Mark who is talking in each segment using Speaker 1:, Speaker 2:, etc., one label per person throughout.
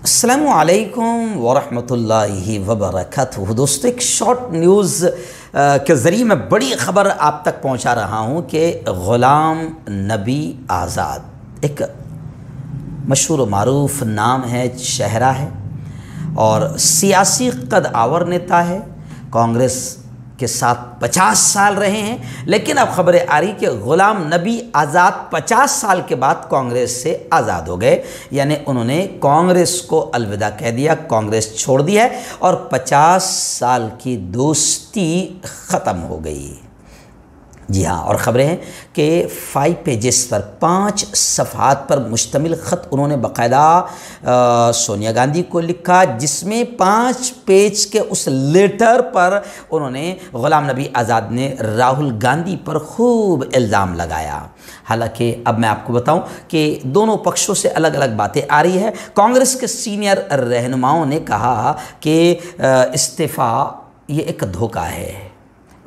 Speaker 1: अस्सलामु अलैकुम वरहमतुल्लाहि वबरकातुहू। दोस्तों, एक शॉर्ट न्यूज़ के ज़रिए मैं बड़ी ख़बर आप तक पहुंचा रहा हूं कि ग़ुलाम नबी आज़ाद एक मशहूर मारूफ नाम है, चेहरा है और सियासी कद आवर नेता है। कांग्रेस के साथ 50 साल रहे हैं, लेकिन अब खबरें आ रही कि ग़ुलाम नबी आज़ाद 50 साल के बाद कांग्रेस से आज़ाद हो गए, यानी उन्होंने कांग्रेस को अलविदा कह दिया, कांग्रेस छोड़ दिया है और 50 साल की दोस्ती ख़त्म हो गई। जी हाँ, और ख़बरें हैं कि 5 पेजेस पर 5 सफ़हात पर मुश्तमिल ख़त उन्होंने बाकायदा सोनिया गांधी को लिखा, जिसमें 5 पेज के उस लेटर पर उन्होंने ग़ुलाम नबी आज़ाद ने राहुल गांधी पर खूब इल्ज़ाम लगाया। हालांकि अब मैं आपको बताऊं कि दोनों पक्षों से अलग अलग बातें आ रही है। कांग्रेस के सीनियर रहनुमाओं ने कहा कि इस्तीफ़ा ये एक धोखा है।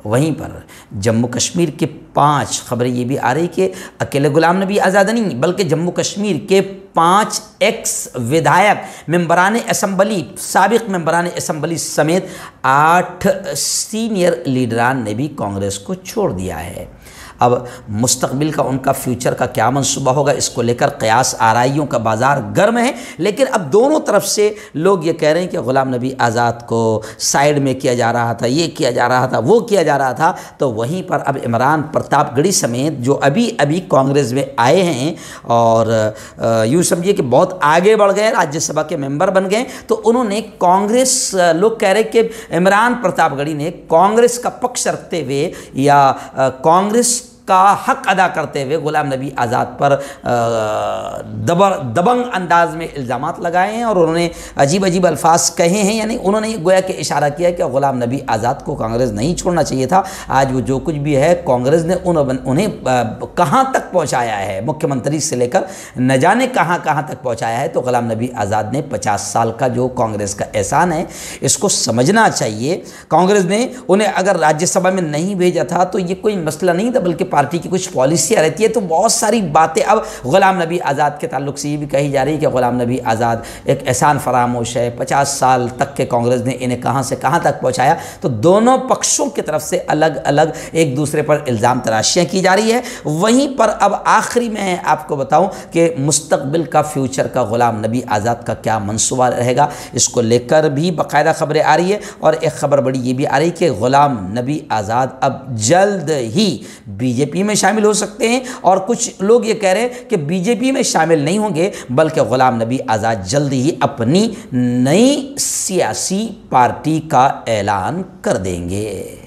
Speaker 1: वहीं पर जम्मू कश्मीर के 5 खबरें ये भी आ रही कि अकेले ग़ुलाम नबी आज़ाद नहीं, बल्कि जम्मू कश्मीर के 5 एक्स विधायक, मेंबरान असम्बली, साबिक़ मेंबरान असम्बली समेत 8 सीनियर लीडरान ने भी कांग्रेस को छोड़ दिया है। अब मुस्तकबिल का उनका फ्यूचर का क्या मंसूबा होगा, इसको लेकर क़यास आराइयों का बाज़ार गर्म है। लेकिन अब दोनों तरफ से लोग ये कह रहे हैं कि ग़ुलाम नबी आज़ाद को साइड में किया जा रहा था, ये किया जा रहा था, वो किया जा रहा था। तो वहीं पर अब इमरान प्रतापगढ़ी समेत जो अभी अभी कांग्रेस में आए हैं और यूँ समझिए कि बहुत आगे बढ़ गए, राज्यसभा के मेंबर बन गए, तो उन्होंने कांग्रेस, लोग कह रहे हैं कि इमरान प्रतापगढ़ी ने कांग्रेस का पक्ष रखते हुए या कांग्रेस का हक अदा करते हुए ग़ुलाम नबी आज़ाद पर दबंग अंदाज में इल्ज़ामात लगाए हैं और उन्होंने अजीब अजीब अल्फाज कहे हैं। यानी उन्होंने गोया कि इशारा किया कि ग़ुलाम नबी आज़ाद को कांग्रेस नहीं छोड़ना चाहिए था। आज वो जो कुछ भी है, कांग्रेस ने उन्हें कहाँ तक पहुँचाया है, मुख्यमंत्री से लेकर न जाने कहाँ कहाँ तक पहुँचाया है। तो ग़ुलाम नबी आज़ाद ने 50 साल का जो कांग्रेस का एहसान है, इसको समझना चाहिए। कांग्रेस ने उन्हें अगर राज्यसभा में नहीं भेजा था तो ये कोई मसला नहीं था, बल्कि पार्टी की कुछ पॉलिसियाँ रहती है। तो बहुत सारी बातें अब ग़ुलाम नबी आज़ाद के ताल्लुक से ये भी कही जा रही है कि ग़ुलाम नबी आज़ाद एक एहसान फरामोश है, 50 साल तक के कांग्रेस ने इन्हें कहाँ से कहाँ तक पहुँचाया। तो दोनों पक्षों की तरफ से अलग अलग एक दूसरे पर इल्ज़ाम तराशियाँ की जा रही है। वहीं पर अब आखिरी में आपको बताऊँ कि मुस्तकबिल का फ्यूचर का ग़ुलाम नबी आज़ाद का क्या मनसूबा रहेगा, इसको लेकर भी बाकायदा खबरें आ रही है। और एक ख़बर बड़ी ये भी आ रही है कि ग़ुलाम नबी आज़ाद अब जल्द ही बीजेपी में शामिल हो सकते हैं और कुछ लोग ये कह रहे हैं कि बीजेपी में शामिल नहीं होंगे, बल्कि ग़ुलाम नबी आज़ाद जल्द ही अपनी नई सियासी पार्टी का ऐलान कर देंगे।